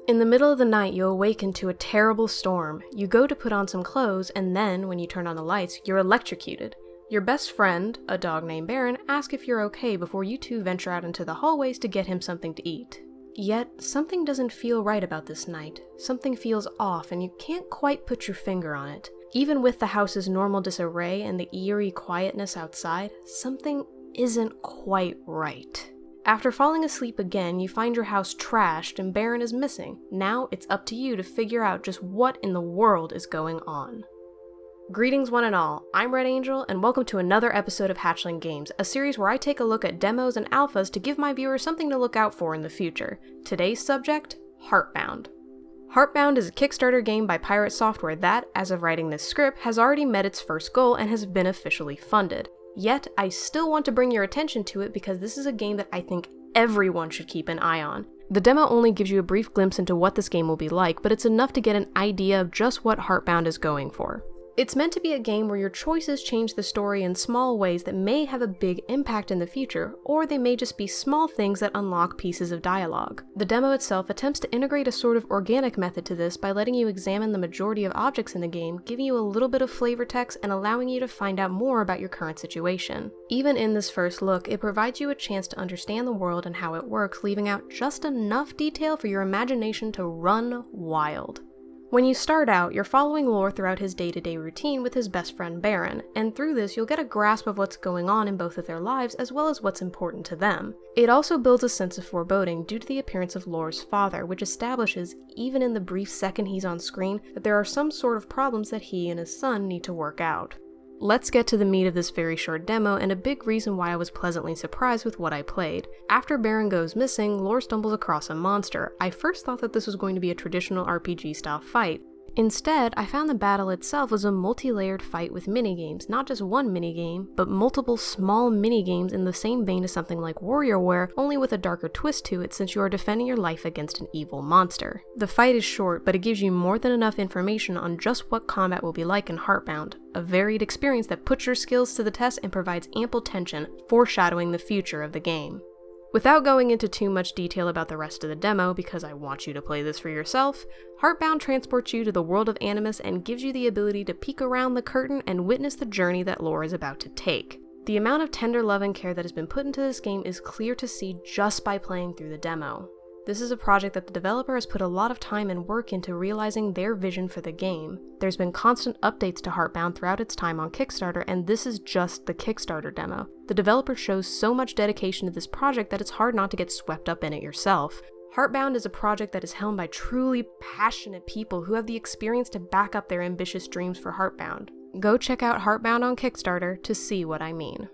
In the middle of the night, you awaken to a terrible storm. You go to put on some clothes, and then, when you turn on the lights, you're electrocuted. Your best friend, a dog named Baron, asks if you're okay before you two venture out into the hallways to get him something to eat. Yet, something doesn't feel right about this night. Something feels off, and you can't quite put your finger on it. Even with the house's normal disarray and the eerie quietness outside, something isn't quite right. After falling asleep again, you find your house trashed and Baron is missing. Now it's up to you to figure out just what in the world is going on. Greetings one and all, I'm Red Angel, and welcome to another episode of Hatchling Games, a series where I take a look at demos and alphas to give my viewers something to look out for in the future. Today's subject, Heartbound. Heartbound is a Kickstarter game by Pirate Software that, as of writing this script, has already met its first goal and has been officially funded. Yet, I still want to bring your attention to it because this is a game that I think everyone should keep an eye on. The demo only gives you a brief glimpse into what this game will be like, but it's enough to get an idea of just what Heartbound is going for. It's meant to be a game where your choices change the story in small ways that may have a big impact in the future, or they may just be small things that unlock pieces of dialogue. The demo itself attempts to integrate a sort of organic method to this by letting you examine the majority of objects in the game, giving you a little bit of flavor text, and allowing you to find out more about your current situation. Even in this first look, it provides you a chance to understand the world and how it works, leaving out just enough detail for your imagination to run wild. When you start out, you're following Lore throughout his day-to-day routine with his best friend Baron, and through this you'll get a grasp of what's going on in both of their lives as well as what's important to them. It also builds a sense of foreboding due to the appearance of Lore's father, which establishes, even in the brief second he's on screen, that there are some sort of problems that he and his son need to work out. Let's get to the meat of this very short demo and a big reason why I was pleasantly surprised with what I played. After Baron goes missing, Lore stumbles across a monster. I first thought that this was going to be a traditional RPG style fight. Instead, I found the battle itself was a multi-layered fight with minigames, not just one minigame, but multiple small minigames in the same vein as something like WarriorWare, only with a darker twist to it since you are defending your life against an evil monster. The fight is short, but it gives you more than enough information on just what combat will be like in Heartbound, a varied experience that puts your skills to the test and provides ample tension, foreshadowing the future of the game. Without going into too much detail about the rest of the demo, because I want you to play this for yourself, Heartbound transports you to the world of Animus and gives you the ability to peek around the curtain and witness the journey that Lore is about to take. The amount of tender love and care that has been put into this game is clear to see just by playing through the demo. This is a project that the developer has put a lot of time and work into realizing their vision for the game. There's been constant updates to Heartbound throughout its time on Kickstarter, and this is just the Kickstarter demo. The developer shows so much dedication to this project that it's hard not to get swept up in it yourself. Heartbound is a project that is helmed by truly passionate people who have the experience to back up their ambitious dreams for Heartbound. Go check out Heartbound on Kickstarter to see what I mean.